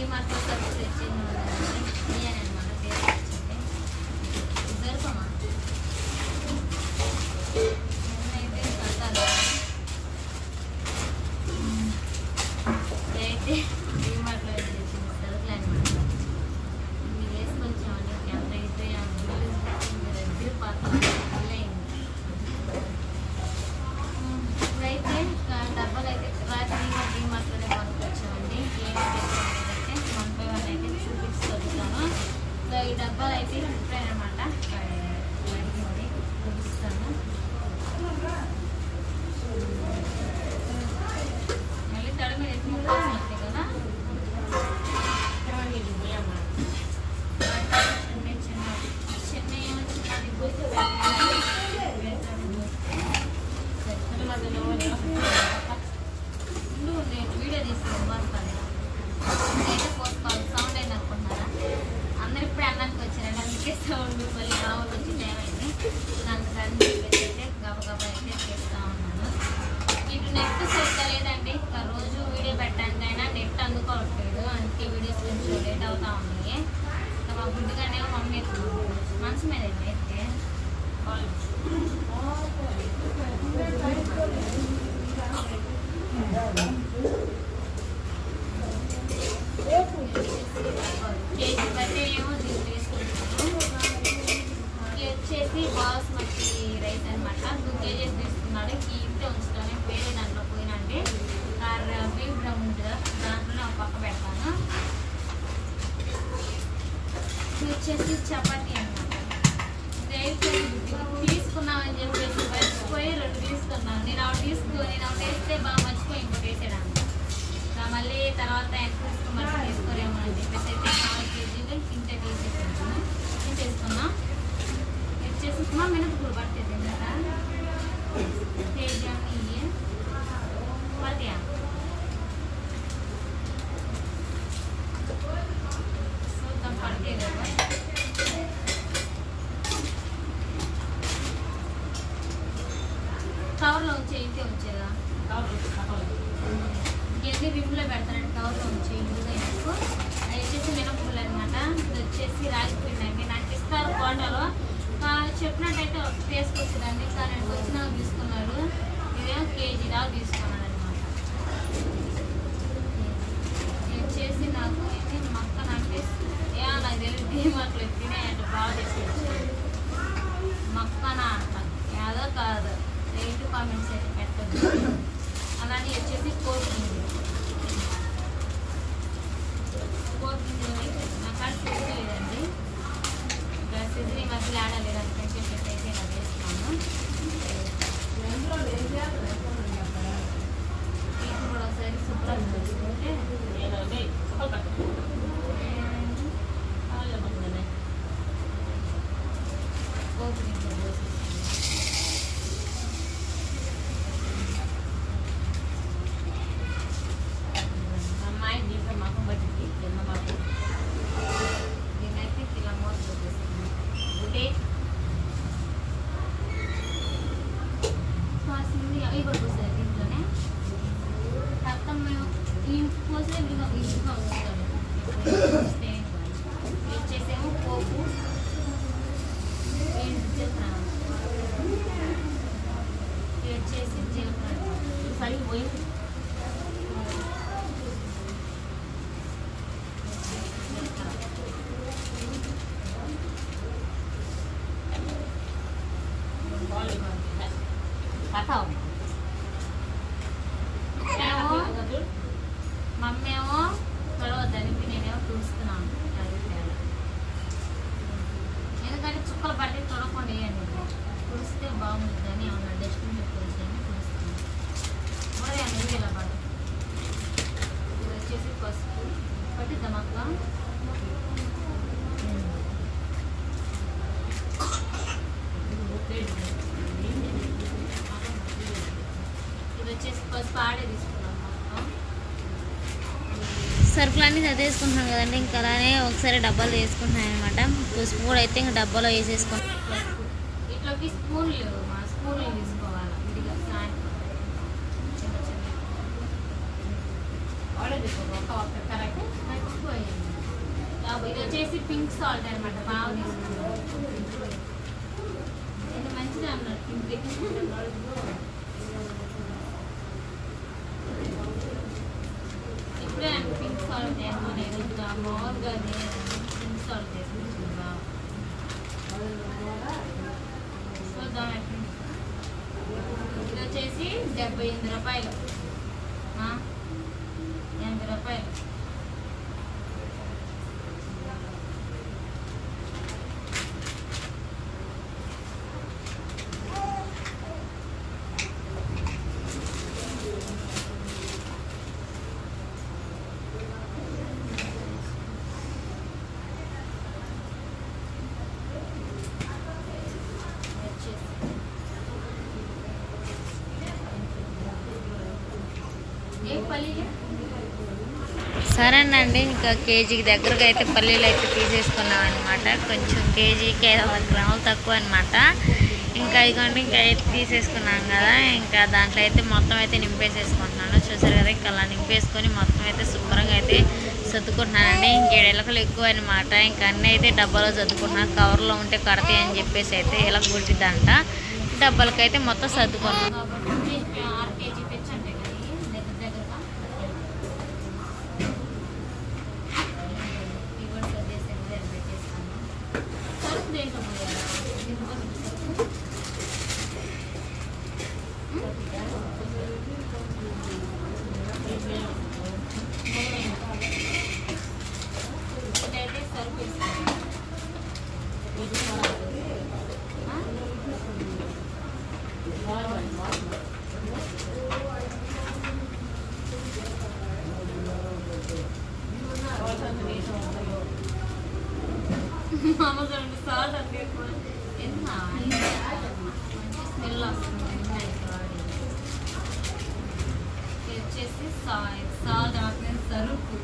డీమార్ట్లో సరుకు తెచ్చింది అనమాట. తీసుకొచ్చింది జరుపమా అయితే కట్టాలి అయితే డీమార్ట్లో తెచ్చింది సరుకులు అనమాట. ఇవి వేసుకొచ్చామండి. ఎంత అయితే దగ్గర పాత్ర ఇప్పుడైతే డబ్బాలు అయితే రాత్రి డీమార్ట్లోనే కొనుక్కొచ్చామండి. ఏమైతే 1 by 1 అయితే చూపిస్తాను. సో ఈ డబ్బాలు అయితే ఇప్పుడైనా అనమాట చూపిస్తాను. మళ్ళీ తడ మీద ఎక్కువ వస్తాయి కదా. వీడియో తీసుకుని వస్తాను. నేనైతే పోసుకోవాలి. సౌండ్ అయింది అనుకుంటున్నారా? అందరు ఇప్పుడే అన్నానికి వచ్చారండి. అందుకే సౌండ్ మళ్ళీ కావాలి వచ్చి ఏమైంది అందుకని అయితే గబగబా అయితే చేస్తూ ఉన్నాను. ఇటు నెట్ సరిగ్గా లేదండి. రోజు వీడియో పెట్టడానికైనా నెట్ అందుకోవట్లేదు. అందుకే వీడియోస్ కొంచెం లేట్ అవుతా ఉన్నాయి. ఇంకా మా గుడ్డుగానే మమ్మీ మనసు మీద అయితే కేజీ బట్టి ఏమో దీన్ని తీసుకుంటాను. వచ్చేసి బాస్మతి రైస్ అనమాట. 2 kgs తీసుకున్నాడు. ఈ ఇంటే ఉంచుతాను. వేరే దాంట్లో పోయినండి బీఫ్ డ్రమ్ ఉంటుంది దాంట్లోనే ఒక పక్క పెడతాను. ఇది వచ్చేసి చపాతీ అనమాట. తీసుకున్నామని చెప్పేసి మర్చిపోయి 2 తీసుకున్నాను. నేను ఒకటి వేస్తే బాగా మర్చిపోయి ఇంకోటి వేసేదాన్ని. మళ్ళీ తర్వాత ఎంత తీసుకోమని తీసుకోరేమో అని చెప్పేసి అయితే 4 kgs ఇంతే తీసేసుకున్నాం. వచ్చేసి మా మినపగుళ్ళు పడుతుంది కదా కేజీ ఇవి పడతాయా చూద్దాం పడితే కదా. కవర్లో ఉంచేయితే వచ్చేదా ఎన్ని రిమ్లో పెడతానండి. కవర్లో ఉంచి ఇందులో ఎక్కువ అది వచ్చేసి మినపగుళ్ళు అనమాట. ఇది వచ్చేసి రాగి పిండి అండి. నాకు ఇస్తారు కోటలో చెప్పినట్టయితే తీసుకొచ్చేదండి. కానీ నాకు వచ్చినాక తీసుకున్నాడు. ఇదేమో కేజీ దాకా తీసుకున్నాడు అనమాట. ఇది వచ్చేసి నాకు మక్కన అంటే నాకు తెలియదు. డీమార్ట్లో తినే అంటే బాగా తీసుకొచ్చాడు. మక్కన అంట ఏదో కాదు. రేటు కామెంట్స్ అయితే పెట్టదు. అలానే వచ్చేసి కోడిగుండు నాకు అది తెలియలేదండి. ఇంకా సిద్ధి మధ్యలో ఆడలేదు. అందుకంటే అయితే నాకు వేస్తున్నాను. ఇది కూడా ఒకసారి శుభ్రం చేసుకుంటే అమ్మాయి దీంట్లో మాకు బట్టి జన్మ మాకు దీనైతే ఇలా మోసం వచ్చేస్తుంది. ఒకటి శ్వాసింది అవి కూడా పోసారు దీంట్లోనే. మొత్తం మేము ఇంటికి పోసే ఇంటిగా వస్తాడు. వచ్చేసేమో పోపు జీలకర్ర వచ్చేసి జీలకర్ర సరి పోయింది. మమ్మీ ఏమో తొలవద్దని నేనేమో చూస్తున్నాను. ఎందుకంటే చుక్కలు పట్టి తొడకుండా వేయండి. తుడిస్తే బాగుంటుందని ఏమన్నా డస్ట్బిన్ పెట్టుకోవచ్చని తుడుస్తున్నాను. మరి అనేది ఇలా పడు. ఇది వచ్చేసి పసుపు పట్టిద్దాం అక్క. ఇది వచ్చేసి పసుపు ఆడే తీసుకున్నాం మొత్తం. సరుకులన్నీ చదివేసుకుంటున్నాం కదండి. ఇంకా అలానే ఒకసారి డబ్బాలు వేసుకుంటున్నాను అనమాట. పసుపు కూడా అయితే ఇంకా డబ్బాలో వేసేసుకుంటాం. ఇట్లోకి స్పూన్లు తీసుకోవాలి. విడిగా సాయంత్రం చిన్న చిన్న మర్చిపోయి ఇది వచ్చేసి పింక్ సాల్ట్ అనమాట. బాగా తీసుకున్నాం. ఇది మంచిగా అన్నారు పింక్. ఇప్పుడే పింక్ సాల్ట్ వేసుకోలేదు, మామూలుగా పింక్ సాల్ట్ వేసుకుంటున్నా. చూద్దాం. ఇది వచ్చేసి 78 రూపాయలు. 80 రూపాయలు. సరేనండి, ఇంకా కేజీకి దగ్గరగా అయితే పల్లీలు అయితే తీసేసుకున్నాం అనమాట. కొంచెం కేజీకి 500 గ్రాములు తక్కువ అనమాట. ఇంకా ఇదిగోండి, ఇంకా అయితే తీసేసుకున్నాం కదా, ఇంకా దాంట్లో అయితే మొత్తం అయితే నింపేసేసుకుంటున్నాను. చూసారు కదా, ఇంకా అలా నింపేసుకొని మొత్తం అయితే శుభ్రంగా అయితే సర్దుకుంటున్నానండి. ఇంకేడు ఎలకలు ఎక్కువ అనమాట. ఇంకా అన్నీ అయితే డబ్బాలో సర్దుకుంటున్నాను. కవర్లో ఉంటే కడతాయి అని చెప్పేసి అయితే ఇలా కుట్టిద్దంట. డబ్బాలకైతే మొత్తం సర్దుకున్నాను. సాల్ట్ అంటే స్మెల్ వస్తుంది. వచ్చేసి సాల్ట్ ఆపేసి సరుకు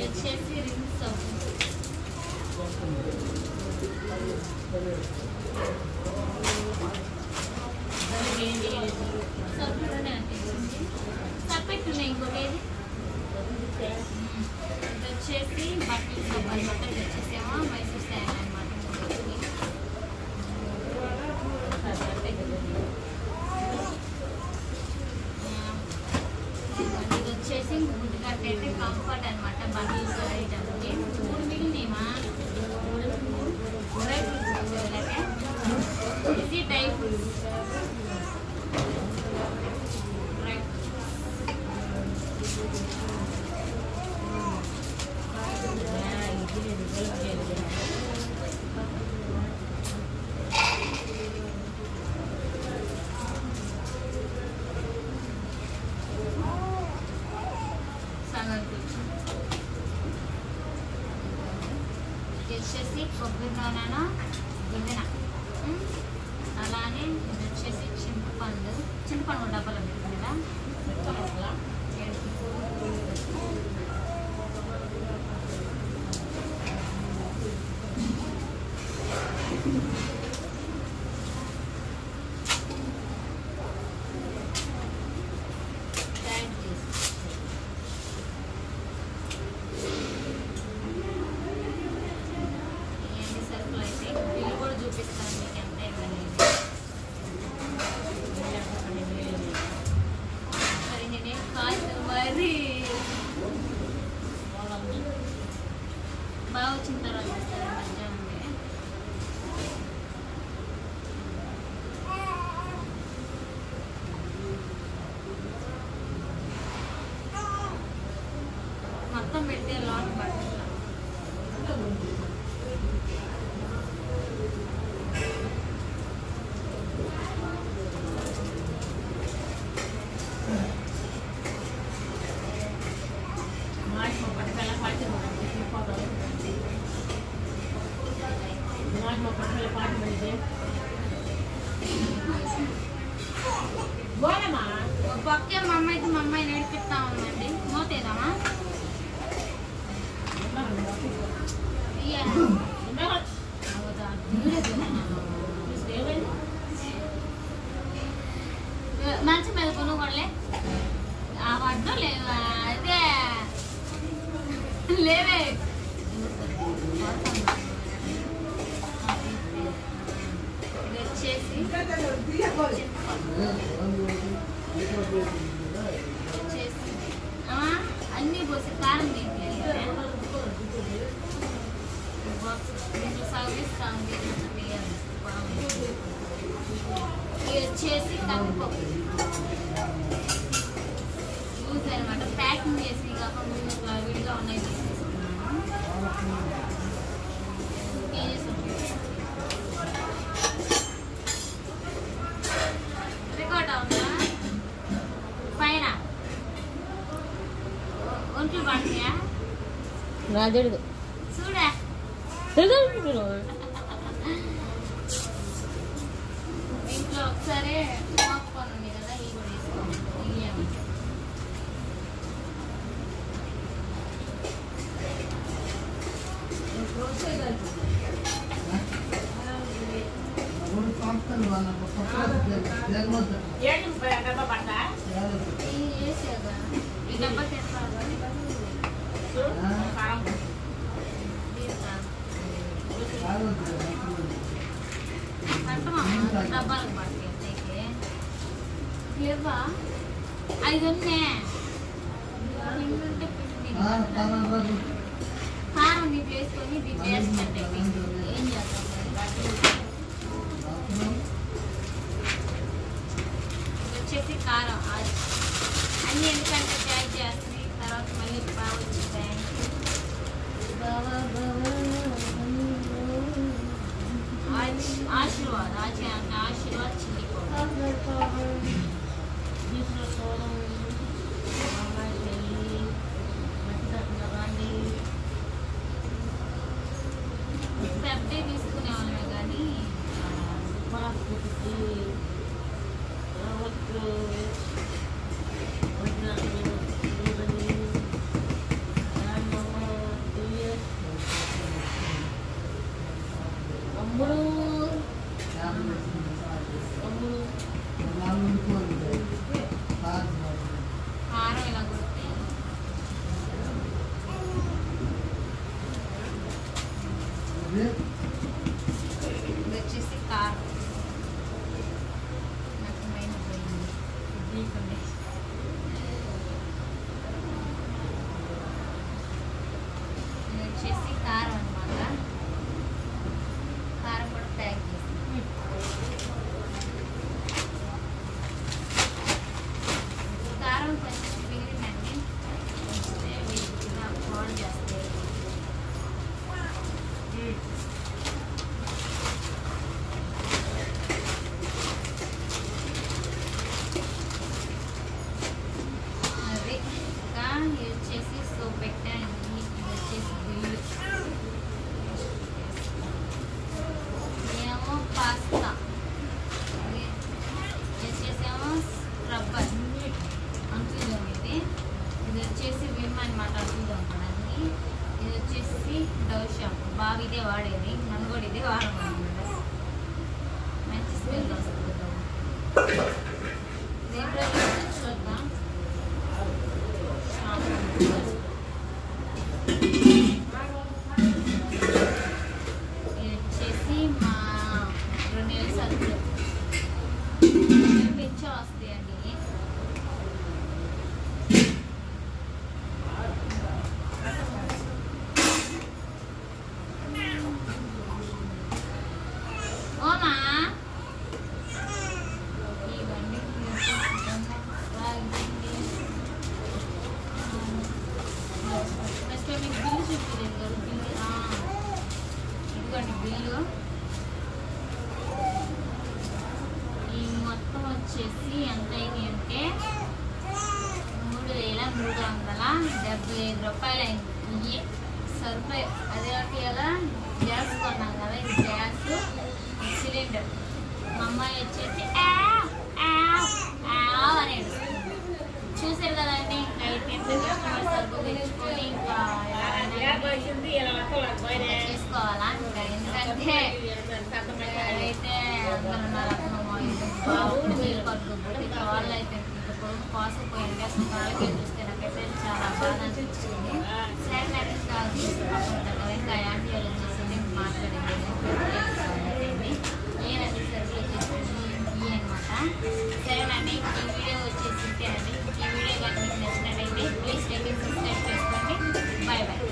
వచ్చేసి రిన్ సబ్బు. సబ్బులోనే అనిపించింది. సబ్బెట్టున్నాయి. ఇంకోటి ఏది ఇది వచ్చేసి బట్టలు సబ్బు అనమాట. ఇది వచ్చేసేమో మైసూర్ స్టాండ్ అనమాట. ఇది వచ్చేసి గుడ్డు కట్టయితే కంఫర్ట్ అనమాట. బట్టలు వేయడానికి 3 మిగిలినేమా డ్రై ఫ్రూట్స్. ఇది డ్రై ఫ్రూట్స్. వచ్చేసి కొబ్బరి నూనె గిన్నెన. అలానే ఇది వచ్చేసి చింతపండు డబ్బాలో పెట్టింది కదా. బాగా వచ్చిన తర్వాత ఇస్తారు మధ్యాహ్నం. మొత్తం పెట్టే లాట్ బట్టలు పక్కే మా అమ్మాయితో మా అమ్మాయి నేర్పిస్తా ఉందండి. మోతేదామా మంచి మీద కొనుగోలే బాక్స్ దీంట్లో సర్వీస్ ఇది వచ్చేసి కందిపప్పు యూజ్ అనమాట. ప్యాకింగ్ చేసి కాకుండా ఇట్లా విడిగా ఉన్నాయి తీసేసుకున్నాను. కేజీస్ రికార్డ్ అవుతా పైన ఒంట్లు పడతాయా రాజుడు చూడా ఇంట్లో ఒకసారి పాప్కార్న్ ఉంది కదా ఇవి కూడా వేసుకోండి. ఈ డబ్బా డబ్బాలకు పట్టుకెళ్తే లేవా 5 ఉన్నాయి. పిండి కారం దీంట్లో వేసుకొని దీంట్లో వేస్తుంటే ఏం చేస్తాం వచ్చేసి కారం అన్నీ ఎందుకంటే ప్యాక్ చేస్తుంది. తర్వాత మళ్ళీ బాగా వచ్చింది ఆశీర్వాద్ ఆశీర్వాద్ చిల్లీ పెద్ద తీసుకునే వాళ్ళమే కానీ కారం ఇలా కొడితే వచ్చేసి కారం నాకు మైండ్ పోయింది. ఇది వచ్చేసి కారం అనమాట. కారం కూడా ప్యాక్ చేసి కారం కొంచెం మిగిలిందండి బాల్ చేస్తాయి. అది ఇంకా ఇది వచ్చేసి సోప్ పెట్టాను. ఇది వచ్చేసి బిల్లు ఏమో పాస్తా, ఇది వచ్చేసేమో స్క్రబ్బర్ అంట్లు తోమిది. ఇది వచ్చేసి విమ్ అనమాట అంట్లు తోమడానికి. ఇది వచ్చేసి డవ్ షాంపూ బాగా ఇదే వాడేది. నన్ను కూడా ఇదే వాడమన్నమాట. మంచి స్మెల్ వస్తుంది. దేంట్లో చూద్దాం ఇది వచ్చేసి మా 2 నెలల సరుకులు పిచ్చా వస్తాయండి. ఓమా ఇవన్నీ నెక్స్ట్ మీకు బిల్లు చూపించలేదు కదా. బిల్లు ఇదిగోండి బిల్లు. ఈ మొత్తం వచ్చేసి ఎంత అయింది అంటే 3,375 రూపాయలు అయింది. ఇవి సరిపోయి అదే ఒకటి ఎలా గ్యాస్ కొన్నాం కదా. ఇది గ్యాస్ సిలిండర్. మా అమ్మాయి వచ్చేసి అనేది చూసారు కదండి. ఇంకా అయితే సరుకు తెచ్చుకొని ఇంకా చేసుకోవాలా. ఇంకా ఎందుకంటే అయితే అందరూ వాళ్ళు అయితే కొడుకు కోసపోయింది. అసలు వాళ్ళకే చూస్తే నాకైతే చాలా బాధ అనిపించింది. సరే ఇంకా యాంటీ వాళ్ళు వచ్చేసింది మాట్లాడింది. నేనండి సరుకులు వచ్చేసి ఇవి అనమాట. సరేనండి ఈ వీడియో వచ్చేసి అండి. ఈ వీడియో కానీ మీకు నచ్చినట్టయితే ప్లీజ్ లైక్ అండ్ సబ్స్క్రైబ్ చేసుకోండి. Bye bye.